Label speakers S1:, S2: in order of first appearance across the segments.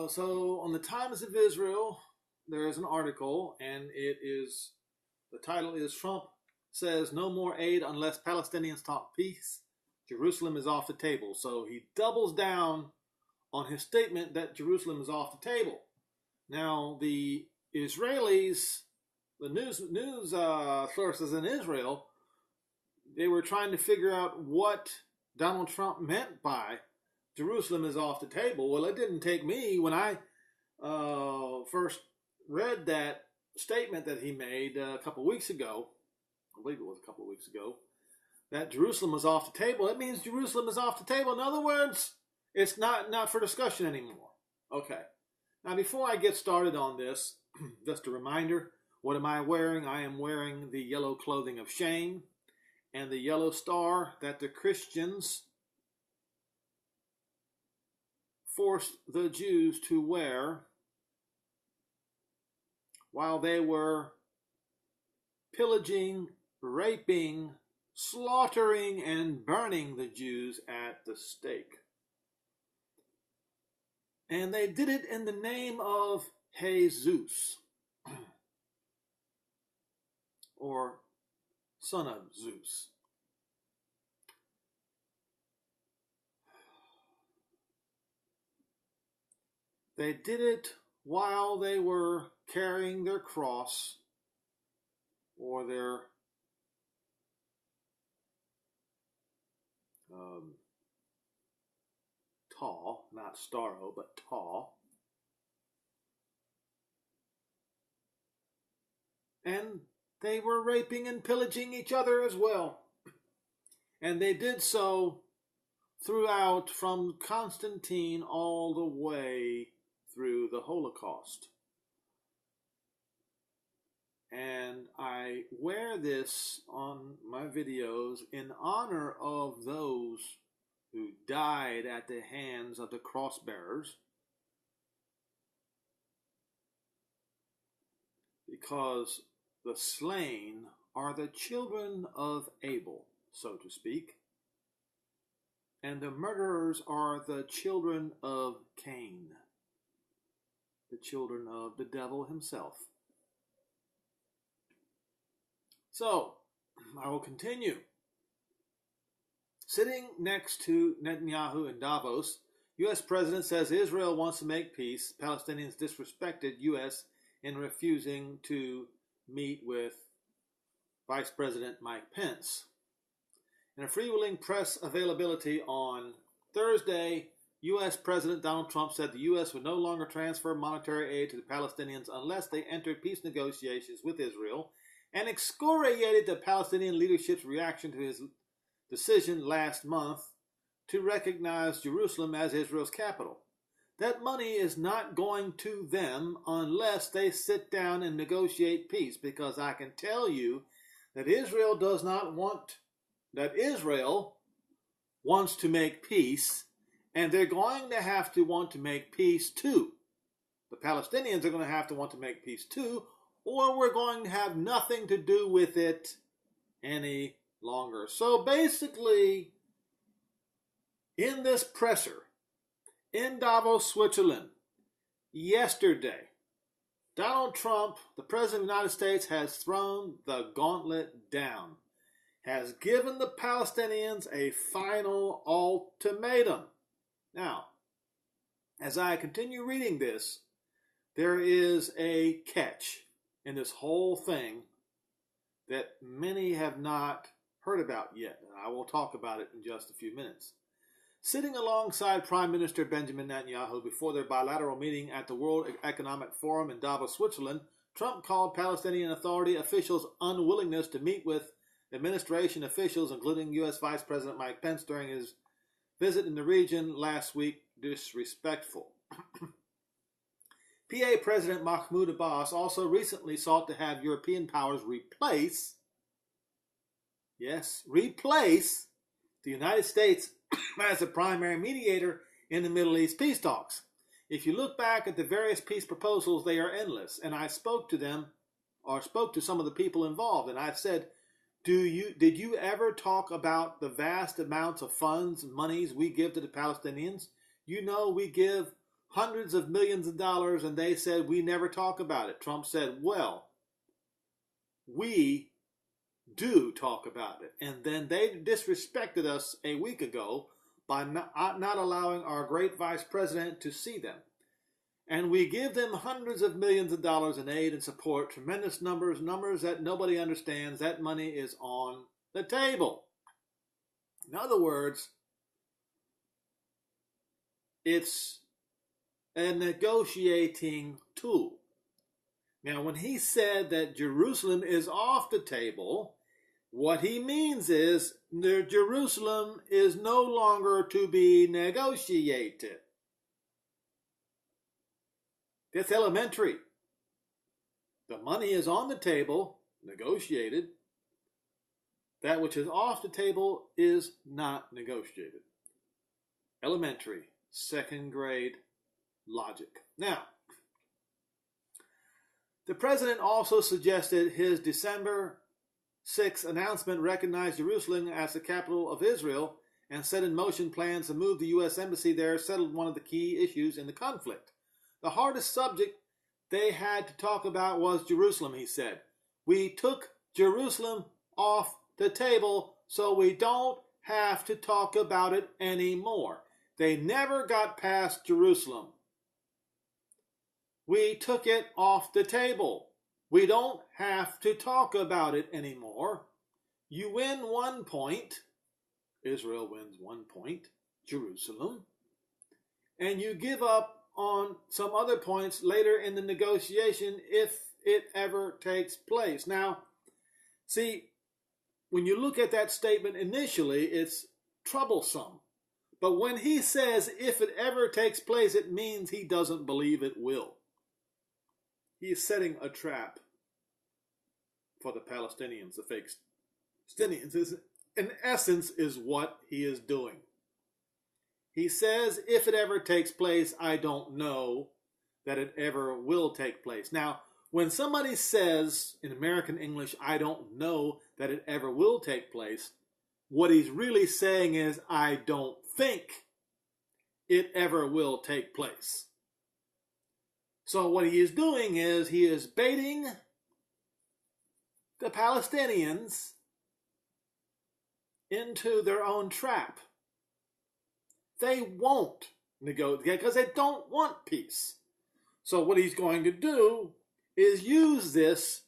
S1: So on the Times of Israel, there is an article, and the title is Trump says no more aid unless Palestinians talk peace. Jerusalem is off the table. So he doubles down on his statement that Jerusalem is off the table. Now the Israelis, the news sources in Israel, they were trying to figure out what Donald Trump meant by Jerusalem is off the table. Well, it didn't take me when I first read that statement that he made a couple of weeks ago. I believe it was a couple of weeks ago, that Jerusalem was off the table. It means Jerusalem is off the table. In other words, it's not for discussion anymore. Okay. Now, before I get started on this, just a reminder, what am I wearing? I am wearing the yellow clothing of shame and the yellow star that the Christians forced the Jews to wear while they were pillaging, raping, slaughtering, and burning the Jews at the stake. And they did it in the name of Jesus, or son of Zeus. They did it while they were carrying their cross or their tall, not starro, but tall. And they were raping and pillaging each other as well. And they did so throughout, from Constantine all the way through the Holocaust. And I wear this on my videos in honor of those who died at the hands of the cross bearers, because the slain are the children of Abel, so to speak, and the murderers are the children of Cain, the children of the devil himself. So, I will continue. Sitting next to Netanyahu in Davos, U.S. President says Israel wants to make peace. Palestinians disrespected U.S. in refusing to meet with Vice President Mike Pence. In a freewheeling press availability on Thursday, U.S. President Donald Trump said the U.S. would no longer transfer monetary aid to the Palestinians unless they entered peace negotiations with Israel, and excoriated the Palestinian leadership's reaction to his decision last month to recognize Jerusalem as Israel's capital. That money is not going to them unless they sit down and negotiate peace, because I can tell you that Israel wants to make peace, and they're going to have to want to make peace too. The Palestinians are going to have to want to make peace too, or we're going to have nothing to do with it any longer. So basically, in this presser in Davos, Switzerland, yesterday, Donald Trump, the President of the United States, has thrown the gauntlet down, has given the Palestinians a final ultimatum. Now, as I continue reading this, there is a catch in this whole thing that many have not heard about yet, and I will talk about it in just a few minutes. Sitting alongside Prime Minister Benjamin Netanyahu before their bilateral meeting at the World Economic Forum in Davos, Switzerland, Trump called Palestinian Authority officials' unwillingness to meet with administration officials, including U.S. Vice President Mike Pence, during his visit in the region last week, disrespectful. PA President Mahmoud Abbas also recently sought to have European powers replace the United States as the primary mediator in the Middle East peace talks. If you look back at the various peace proposals, they are endless. And I spoke to some of the people involved, and I said, did you ever talk about the vast amounts of funds and monies we give to the Palestinians? You know, we give hundreds of millions of dollars, and they said, we never talk about it. Trump said, well, we do talk about it. And then they disrespected us a week ago by not allowing our great vice president to see them. And we give them hundreds of millions of dollars in aid and support, tremendous numbers that nobody understands. That money is on the table. In other words, it's a negotiating tool. Now, when he said that Jerusalem is off the table, what he means is that Jerusalem is no longer to be negotiated. It's elementary. The money is on the table, negotiated. That which is off the table is not negotiated. Elementary, second grade logic. Now, the president also suggested his December 6th announcement recognized Jerusalem as the capital of Israel and set in motion plans to move the U.S. Embassy there, settled one of the key issues in the conflict. The hardest subject they had to talk about was Jerusalem, he said. We took Jerusalem off the table so we don't have to talk about it anymore. They never got past Jerusalem. We took it off the table. We don't have to talk about it anymore. You win 1 point. Israel wins 1 point. Jerusalem. And you give up on some other points later in the negotiation if it ever takes place. Now, see, when you look at that statement initially, it's troublesome. But when he says if it ever takes place, it means he doesn't believe it will. He is setting a trap for the Palestinians, the fake Palestinians. In essence, is what he is doing. He says, if it ever takes place, I don't know that it ever will take place. Now, when somebody says in American English, I don't know that it ever will take place, what he's really saying is, I don't think it ever will take place. So what he is doing is he is baiting the Palestinians into their own trap. They won't negotiate because they don't want peace. So what he's going to do is use this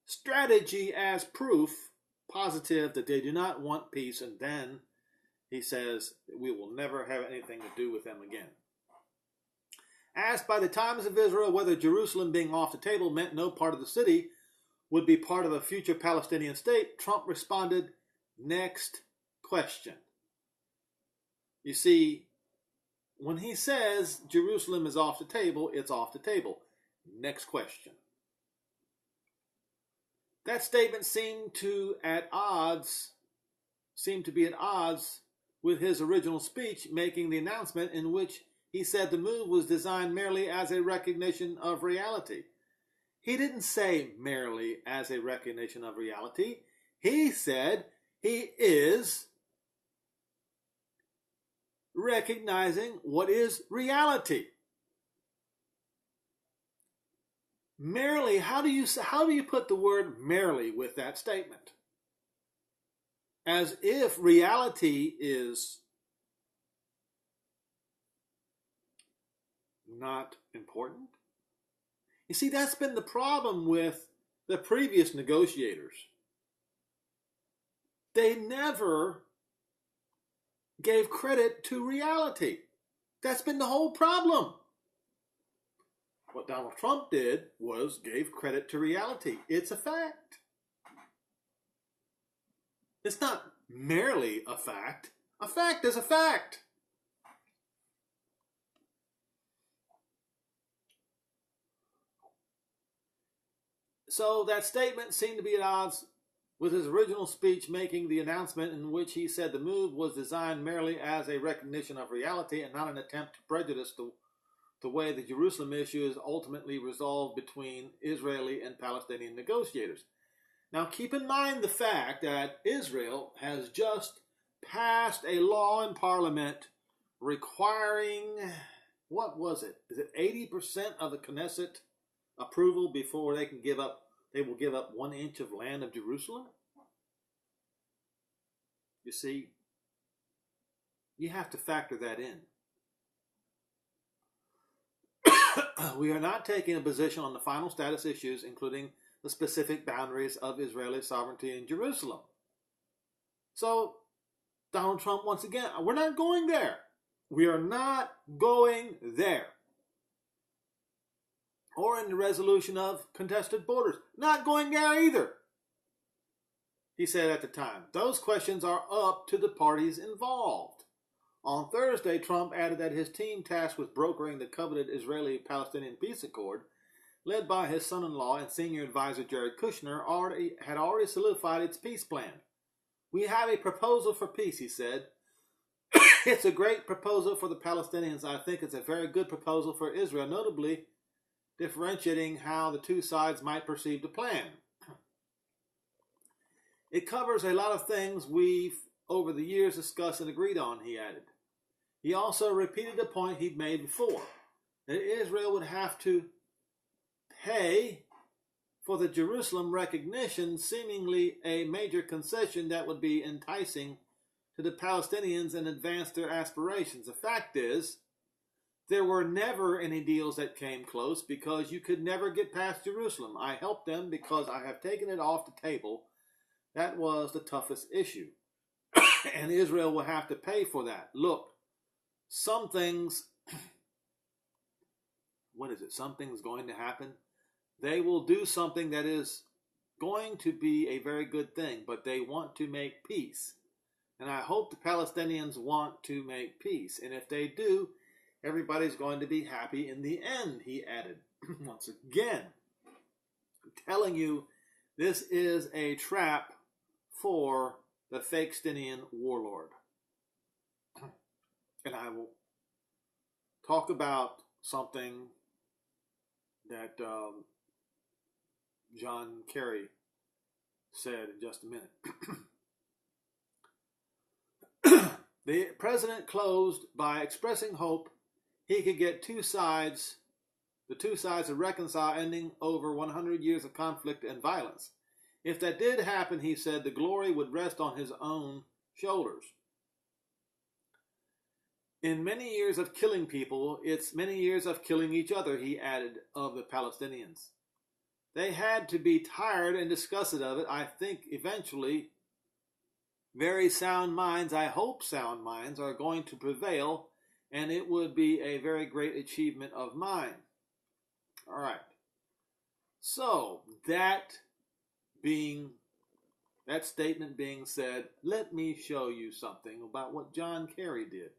S1: strategy as proof positive that they do not want peace, and then he says we will never have anything to do with them again. Asked by the Times of Israel whether Jerusalem being off the table meant no part of the city would be part of a future Palestinian state, Trump responded, next question. You see, when he says Jerusalem is off the table, it's off the table. Next question. That statement seemed to be at odds with his original speech making the announcement, in which he said the move was designed merely as a recognition of reality. He didn't say merely as a recognition of reality. He said he is recognizing what is reality. Merely, how do you put the word merely with that statement? As if reality is not important. You see, that's been the problem with the previous negotiators. They never gave credit to reality. That's been the whole problem. What Donald Trump did was gave credit to reality. It's a fact. It's not merely a fact. A fact is a fact. So that statement seemed to be at odds with his original speech making the announcement, in which he said the move was designed merely as a recognition of reality and not an attempt to prejudice the way the Jerusalem issue is ultimately resolved between Israeli and Palestinian negotiators. Now keep in mind the fact that Israel has just passed a law in Parliament requiring what was it? Is it 80% of the Knesset approval before they will give up 1 inch of land of Jerusalem? You see, you have to factor that in. We are not taking a position on the final status issues, including the specific boundaries of Israeli sovereignty in Jerusalem. So, Donald Trump, once again, we're not going there. We are not going there. Or in the resolution of contested borders. Not going there either. He said at the time, those questions are up to the parties involved. On Thursday, Trump added that his team tasked with brokering the coveted Israeli-Palestinian peace accord, led by his son-in-law and senior advisor Jared Kushner, had already solidified its peace plan. We have a proposal for peace, he said. It's a great proposal for the Palestinians. I think it's a very good proposal for Israel, notably differentiating how the two sides might perceive the plan. It covers a lot of things we've, over the years, discussed and agreed on, he added. He also repeated a point he'd made before, that Israel would have to pay for the Jerusalem recognition, seemingly a major concession that would be enticing to the Palestinians and advance their aspirations. The fact is, there were never any deals that came close because you could never get past Jerusalem. I helped them because I have taken it off the table. That was the toughest issue. And Israel will have to pay for that. Look, some things, something's going to happen. They will do something that is going to be a very good thing, but they want to make peace. And I hope the Palestinians want to make peace. And if they do, everybody's going to be happy in the end, he added. Once again, I'm telling you, this is a trap for the Fakestinian warlord. And I will talk about something that John Kerry said in just a minute. The president closed by expressing hope he could get the two sides to reconcile, ending over 100 years of conflict and violence. If that did happen, he said, the glory would rest on his own shoulders. In many years of killing people, it's many years of killing each other, he added, of the Palestinians. They had to be tired and disgusted of it. I think eventually very sound minds, I hope sound minds, are going to prevail, and it would be a very great achievement of mine. All right. So, that statement being said, let me show you something about what John Kerry did.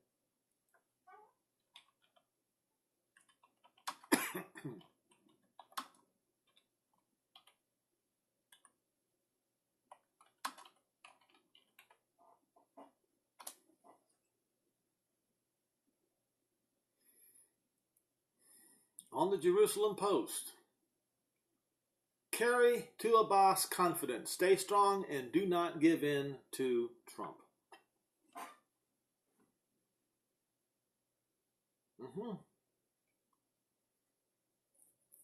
S1: On the Jerusalem Post, Kerry to Abbas confident, stay strong and do not give in to Trump.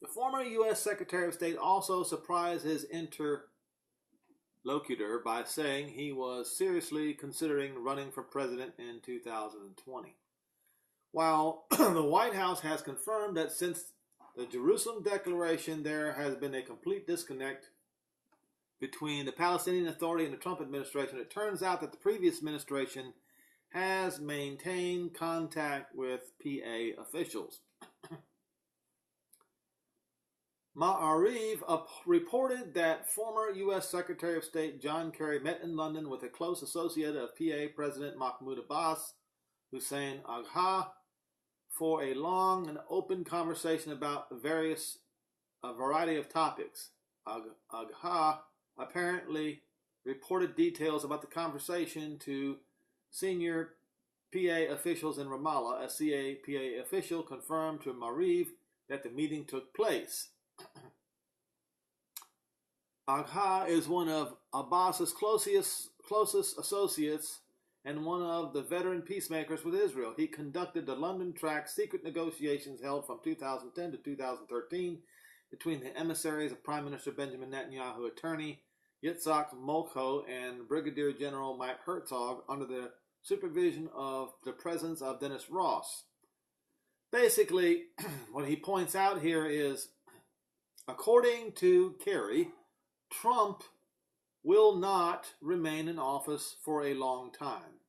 S1: The former U.S. Secretary of State also surprised his interlocutor by saying he was seriously considering running for president in 2020. While the White House has confirmed that since the Jerusalem Declaration, there has been a complete disconnect between the Palestinian Authority and the Trump administration, it turns out that the previous administration has maintained contact with PA officials. Ma'ariv reported that former U.S. Secretary of State John Kerry met in London with a close associate of PA President Mahmoud Abbas, Hussein Agha, for a long and open conversation about a variety of topics. Agha apparently reported details about the conversation to senior PA officials in Ramallah. A CAPA official confirmed to Ma'ariv that the meeting took place. Agha is one of Abbas's closest associates and one of the veteran peacemakers with Israel. He conducted the London Track secret negotiations held from 2010 to 2013 between the emissaries of Prime Minister Benjamin Netanyahu, attorney Yitzhak Molko, and Brigadier General Mike Herzog under the supervision of the presence of Dennis Ross. Basically, what he points out here is, according to Kerry, Trump will not remain in office for a long time.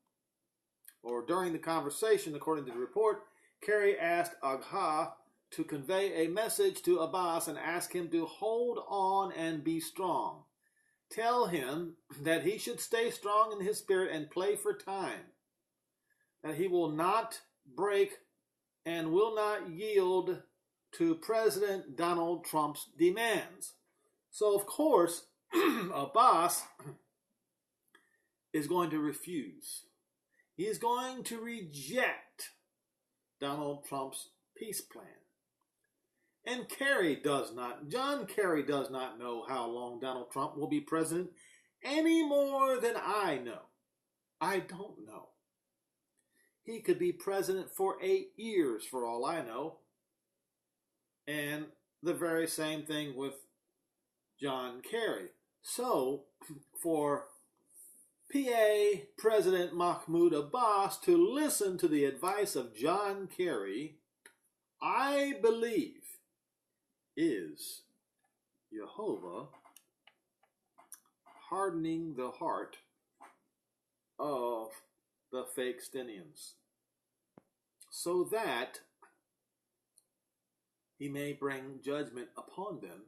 S1: Or during the conversation, according to the report, Kerry asked Agha to convey a message to Abbas and ask him to hold on and be strong. Tell him that he should stay strong in his spirit and play for time, that he will not break and will not yield to President Donald Trump's demands. So, of course, Abbas is going to refuse. He is going to reject Donald Trump's peace plan. And John Kerry does not know how long Donald Trump will be president any more than I know. I don't know. He could be president for 8 years for all I know. And the very same thing with John Kerry. So, for PA President Mahmoud Abbas to listen to the advice of John Kerry, I believe, is Jehovah hardening the heart of the Fakestinians, so that he may bring judgment upon them,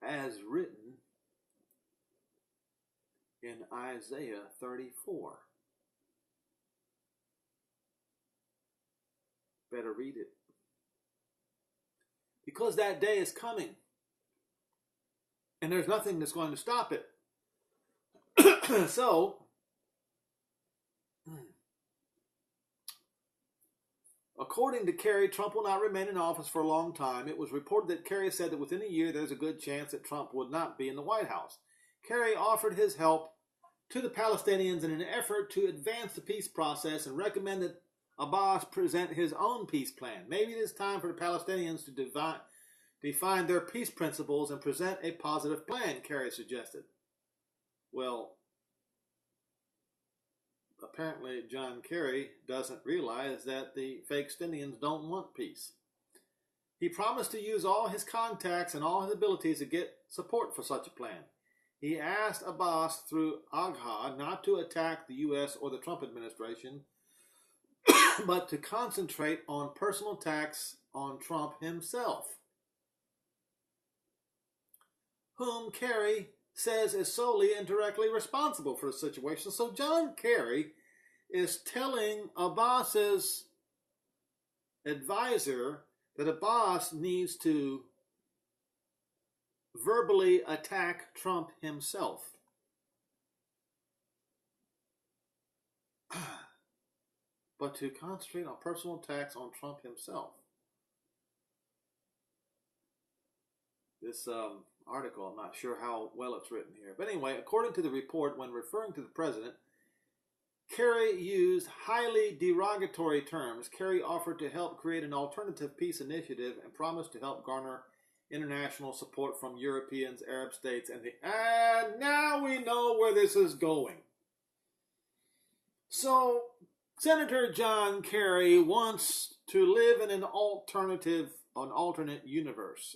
S1: as written in Isaiah 34. Better read it. Because that day is coming, and there's nothing that's going to stop it. So, according to Kerry, Trump will not remain in office for a long time. It was reported that Kerry said that within a year there's a good chance that Trump would not be in the White House. Kerry offered his help to the Palestinians in an effort to advance the peace process and recommended that Abbas present his own peace plan. Maybe it is time for the Palestinians to define their peace principles and present a positive plan, Kerry suggested. Well, apparently John Kerry doesn't realize that the Fakestinians don't want peace. He promised to use all his contacts and all his abilities to get support for such a plan. He asked Abbas through Agha not to attack the U.S. or the Trump administration, but to concentrate on personal attacks on Trump himself, whom Kerry says is solely and directly responsible for the situation. So John Kerry is telling Abbas's advisor that Abbas needs to verbally attack Trump himself. But to concentrate on personal attacks on Trump himself. This article, I'm not sure how well it's written here. But anyway, according to the report, when referring to the president, Kerry used highly derogatory terms. Kerry offered to help create an alternative peace initiative and promised to help garner international support from Europeans, Arab states, and now we know where this is going. So, Senator John Kerry wants to live in an alternate universe.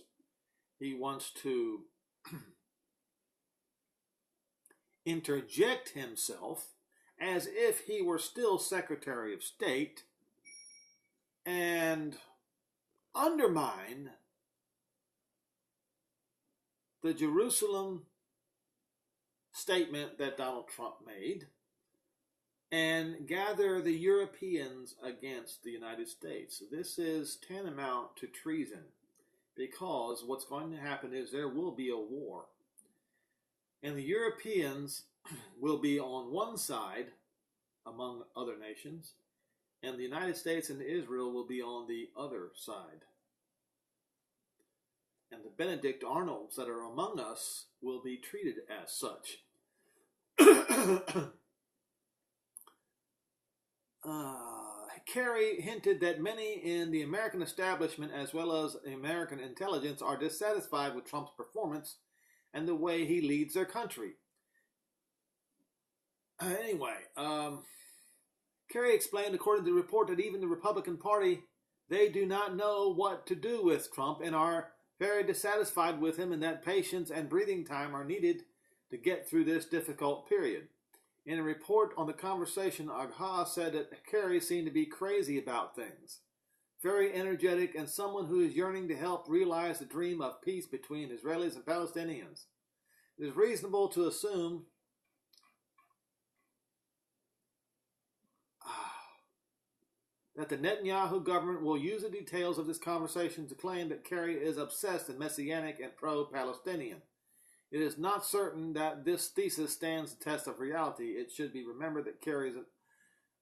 S1: He wants to interject himself as if he were still Secretary of State and undermine the Jerusalem statement that Donald Trump made and gather the Europeans against the United States. This is tantamount to treason, because what's going to happen is there will be a war. And the Europeans will be on one side, among other nations, and the United States and Israel will be on the other side. And the Benedict Arnolds that are among us will be treated as such. Kerry hinted that many in the American establishment, as well as American intelligence, are dissatisfied with Trump's performance and the way he leads their country. Anyway, Kerry explained, according to the report, that even the Republican Party, they do not know what to do with Trump and are very dissatisfied with him, and that patience and breathing time are needed to get through this difficult period. In a report on the conversation, Agha said that Kerry seemed to be crazy about things, very energetic, and someone who is yearning to help realize the dream of peace between Israelis and Palestinians. It is reasonable to assume that the Netanyahu government will use the details of this conversation to claim that Kerry is obsessed and messianic and pro-Palestinian. It is not certain that this thesis stands the test of reality. It should be remembered that Kerry is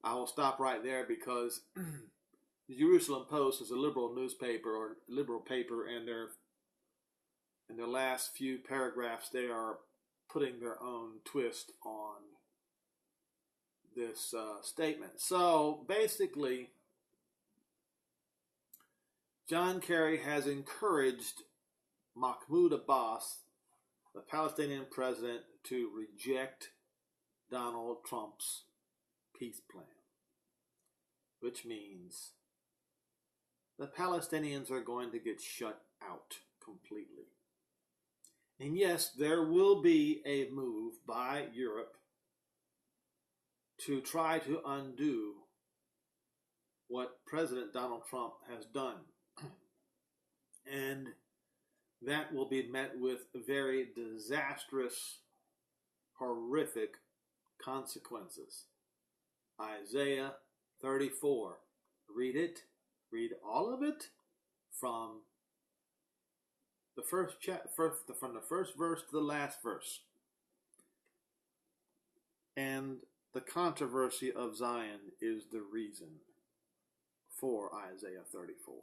S1: I will stop right there because the Jerusalem Post is a liberal newspaper or liberal paper, and in their last few paragraphs they are putting their own twist on this statement. So basically, John Kerry has encouraged Mahmoud Abbas, the Palestinian president, to reject Donald Trump's peace plan, which means the Palestinians are going to get shut out completely. And yes, there will be a move by Europe to try to undo what President Donald Trump has done. And that will be met with very disastrous, horrific consequences. Isaiah 34. Read it. Read all of it from the first from the first verse to the last verse. And the controversy of Zion is the reason for Isaiah 34.